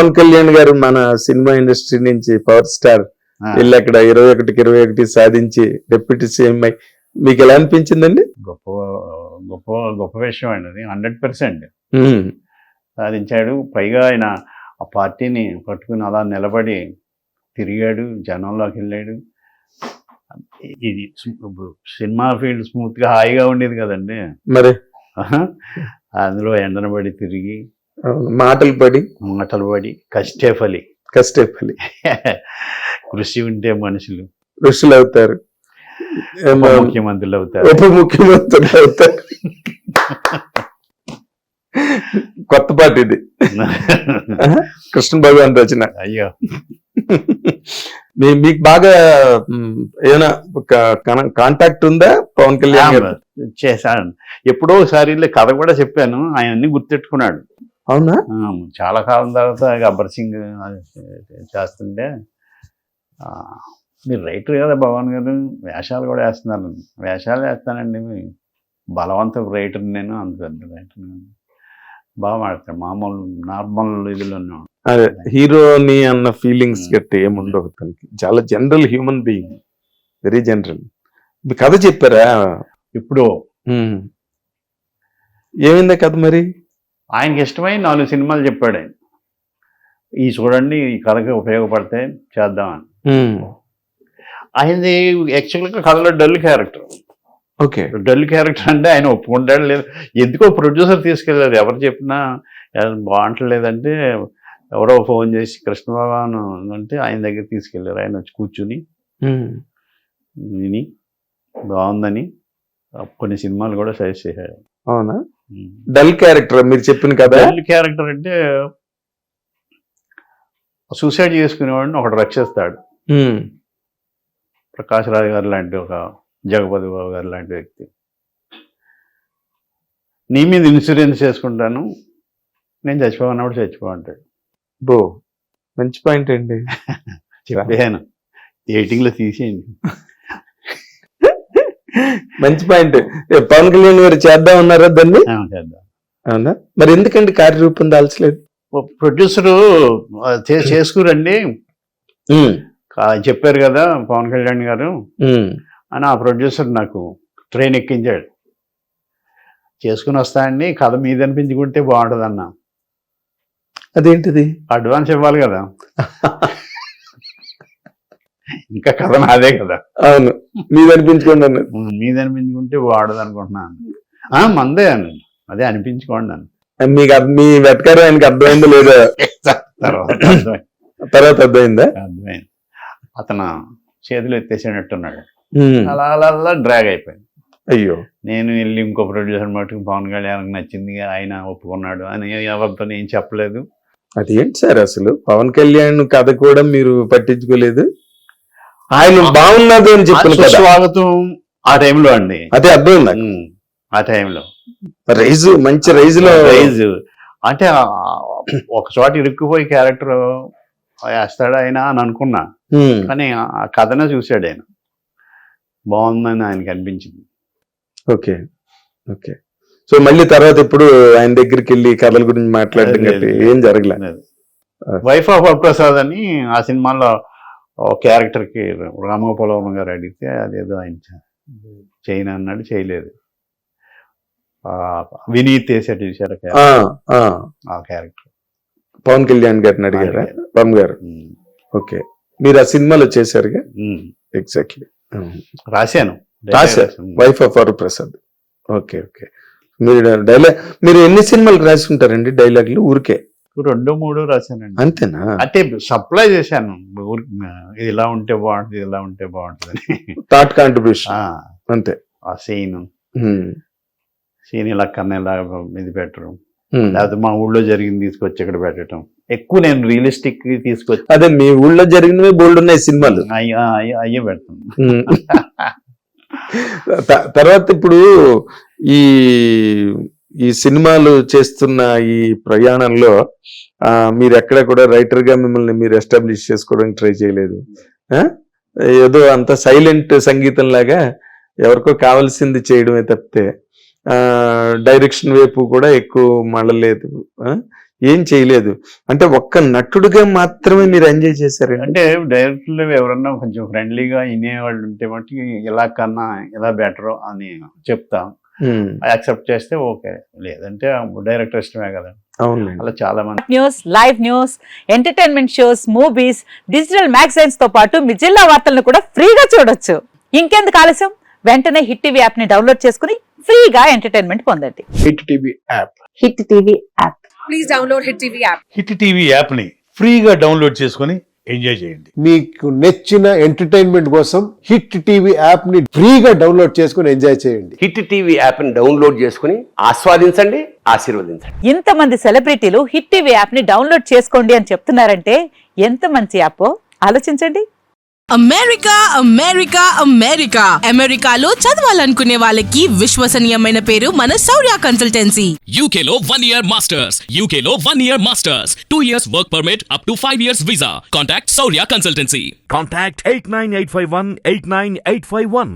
పవన్ కళ్యాణ్ గారు మన cinema industry నుంచి పవర్ స్టార్ వెళ్ళి అక్కడ 21కి 21 సాధించి డిప్యూటీ సీఎం అయి మీకు ఎలా అనిపించిందండి? గొప్ప గొప్ప గొప్ప విషయం అండి అది. 100% సాధించాడు. పైగా ఆయన ఆ పార్టీని పట్టుకుని అలా నిలబడి తిరిగాడు, జనంలోకి వెళ్ళాడు. ఇది సినిమా ఫీల్డ్ స్మూత్గా హాయిగా ఉండేది కదండి. మరి అందులో ఎండనబడి తిరిగి మాటలు పడి కష్టే ఫలి కృషి ఉంటే మనుషులు ఋషులు అవుతారు, ముఖ్యమంత్రులు అవుతారు, ఉప ముఖ్యమంత్రులు అవుతారు. కొత్త పాట ఇది, కృష్ణ భగవాన్ రచన. అయ్యో, మీకు బాగా ఏమైనా కాంటాక్ట్ ఉందా పవన్ కళ్యాణ్ గారు? చేశాను ఎప్పుడో ఒకసారి కథ కూడా చెప్పాను, ఆయన అన్ని గుర్తెట్టుకున్నాడు. అవునా? చాలా కాలం తర్వాత గబ్బర్ సింగ్ చేస్తుంటే, మీరు రైటర్ కదా భగవాన్ గారు, వేషాలు కూడా వేస్తున్నారు. వేషాలు వేస్తానండి, బలవంతం రైటర్ నేను, అంత పెద్ద రైటర్ బాగా మాడతాను. మామూలు నార్మల్ ఇదిలోనే అదే హీరోని అన్న ఫీలింగ్స్ గట్టి ఏముండవు తనకి. చాలా general human being, very general. మీ కథ చెప్పారా ఇప్పుడు? ఏమైందా కథ మరి? ఆయనకి ఇష్టమైన 4 సినిమాలు చెప్పాడు ఆయన. ఈ చూడండి, ఈ కథకి ఉపయోగపడితే చేద్దామని. ఆయనది యాక్చువల్గా కథలో dull character. Okay, dull character అంటే ఆయన ఒప్పుకుంటాడు లేదు, ఎందుకో ప్రొడ్యూసర్ తీసుకెళ్ళారు. ఎవరు చెప్పినా బాగుంటలేదంటే ఎవరో ఫోన్ చేసి కృష్ణ భగవాన్ అంటే ఆయన దగ్గర తీసుకెళ్ళారు. ఆయన వచ్చి కూర్చుని విని బాగుందని కొన్ని సినిమాలు కూడా సజెస్ట్ చేశాడు. అవునా? డల్ క్యారెక్టర్ మీరు చెప్పిన కదా. డల్ క్యారెక్టర్ అంటే సూసైడ్ చేసుకునేవాడిని ఒకటి రక్షిస్తాడు. ప్రకాష్ రాజ్ గారు లాంటి, ఒక జగపతి బాబు గారు లాంటి వ్యక్తి. నీ మీద ఇన్సూరెన్స్ చేసుకుంటాను, నేను చచ్చిపోవన్నప్పుడు చచ్చిపోంటాడు. బో, మంచి పాయింట్ అండి. చెప్పాను, ఎయిటింగ్లో తీసేయండి. మంచి పాయింట్. పవన్ కళ్యాణ్ గారు చేద్దాం ఉన్నారా దాన్ని? చేద్దాం. అవునా? మరి ఎందుకండి కార్యరూపం దాల్చలేదు? ప్రొడ్యూసరు చేసుకురండి చెప్పారు కదా పవన్ కళ్యాణ్ గారు అని ఆ ప్రొడ్యూసర్ నాకు ట్రైన్ ఎక్కించాడు. చేసుకుని వస్తాయండి, కథ మీద అనిపించుకుంటే బాగుంటుంది అన్న. అదేంటిది? అడ్వాన్స్ ఇవ్వాలి కదా, ఇంకా కథ నాదే కదా. అవును, మీద అనిపించుకోండి అన్న. మీద అనిపించుకుంటే బాగుంటుంది అనుకుంటున్నాను. మందే అని అదే అనిపించుకోండి అని. మీకు మీ వెటకారం ఆయనకి అర్థమైందో లేదా? తర్వాత అర్థమైందా? అర్థమైంది. అతను చేతులు ఎత్తేసేటట్టున్నాడు. అలా అలా అలా డ్రాగ్ అయిపోయింది. అయ్యో, నేను వెళ్ళి ఇంకో ప్రొడ్యూసర్ మటుకు పవన్ కళ్యాణ్కి నచ్చింది, ఆయన ఒప్పుకున్నాడు అని ఎవరితో ఏం చెప్పలేదు. అదేంటి సార్ అసలు పవన్ కళ్యాణ్ కథ కూడా మీరు పట్టించుకోలేదు? ఆయన బాగున్నది అని చెప్పిన స్వాగతం ఆ టైంలో అండి. అదే అర్థమైంది. ఆ టైంలో రైజు, మంచి రైజులో అంటే ఒక చోట ఇరుక్కుపోయి క్యారెక్టర్ వేస్తాడు ఆయన అని అనుకున్నా, కానీ ఆ కథనే చూశాడు ఆయన, బాగుందని ఆయనకి అనిపించింది. Okay okay. సో మళ్ళీ తర్వాత ఇప్పుడు ఆయన దగ్గరికి వెళ్ళి కథల గురించి మాట్లాడడం ఏం జరగలేదు. వైఫ్ ఆఫ్ వరప్రసాద్ అని ఆ సినిమాలో క్యారెక్టర్కి రామగోపాలవరం గారు అడిగితే అదేదో ఆయన చేయను అన్నాడు, చేయలేదు. వినీత్ వేసాడు చూసారా ఆ క్యారెక్టర్, పవన్ కళ్యాణ్ గారిని అడిగారా? పవన్ గారు ఓకే, మీరు ఆ సినిమాలో చేశారుగా? ఎగ్జాక్ట్లీ రాశాను. Wife of Varaprasad. Okay okay. మీరు ఎన్ని సినిమాలు రాసుకుంటారండి డైలాగులు? ఊరికే 2-3 రాశానండి. అంతేనా? అంటే సప్లై చేశాను, ఇది ఇలా ఉంటే బాగుంటుంది, ఇలా ఉంటే బాగుంటుంది, థాట్ కాంట్రిబ్యూషన్ అంతే. ఆ సీన్ ఇలా కన్నా ఇది పెట్టడం, లేకపోతే మా ఊళ్ళో జరిగింది తీసుకొచ్చి ఇక్కడ పెట్టడం. ఎక్కువ నేను రియలిస్టిక్ తీసుకొచ్చి, అదే మీ ఊళ్ళో జరిగినవి బోల్డ్ ఉన్నాయి సినిమాలు, అయ్యే పెడతాను. తర్వాత ఇప్పుడు ఈ సినిమాలు చేస్తున్న ఈ ప్రయాణంలో మీరు ఎక్కడ కూడా రైటర్ గా మిమ్మల్ని మీరు ఎస్టాబ్లిష్ చేసుకోవడానికి ట్రై చేయలేదు? ఏదో అంత సైలెంట్ సంగీతం లాగా ఎవరికో కావాల్సింది చేయడమే తప్పితే డైరెక్షన్ వైపు కూడా ఎక్కువ మళ్ళలేదు. ఏం చేయలేదు. అంటే ఒక్క నటుడుగా మాత్రమే మీరు ఎంజాయ్ చేశారండి. అంటే డైరెక్టర్లు ఎవరన్నా కొంచెం ఫ్రెండ్లీగా వినేవాళ్ళు ఉంటే మట్టుకి ఇలా కన్నా ఇలా బెటర్ అని చెప్తాం, యాక్సెప్ట్ చేస్తే ఓకే, లేదంటే డైరెక్టర్ ఇష్టమే కదా. అవును. అలా చాలా మంది news, live news, entertainment shows, movies, digital magazines తో పాటు మీ జిల్లా వార్తలను కూడా ఫ్రీగా చూడొచ్చు. ఇంకెందుకు ఆలస్యం, వెంటనే హిట్ టీవీ యాప్ ని డౌన్లోడ్ చేసుకుని ఫ్రీగా ఎంటర్టైన్మెంట్ పొందండి. Hit TV app. Hit TV app. Please download Hit TV app. Hit TV యాప్ని ఫ్రీగా డౌన్లోడ్ చేసుకొని ఎంజాయ్ చేయండి. మీకు నచ్చిన ఎంటర్టైన్మెంట్ కోసం హిట్ టీవీ యాప్ ని ఫ్రీగా డౌన్లోడ్ చేసుకుని ఎంజాయ్ చేయండి. హిట్ టీవీ యాప్ని డౌన్లోడ్ చేసుకుని ఆస్వాదించండి, ఆశీర్వదించండి. ఇంతమంది సెలబ్రిటీలు హిట్ టీవీ యాప్ ని డౌన్లోడ్ చేసుకోండి అని చెప్తున్నారంటే ఎంత మంచి యాప్ ఆలోచించండి. అమెరికా అమెరికా అమెరికా అమెరికాలో చదవాలనుకునే వాళ్ళకి విశ్వసనీయమైన పేరు మన శౌర్య కన్సల్టెన్సీ. UK లో 1 year masters. UK లో 1 year masters. 2 years work permit up to 5 years visa. Contact Saurya Consultancy. Contact 89851 89851.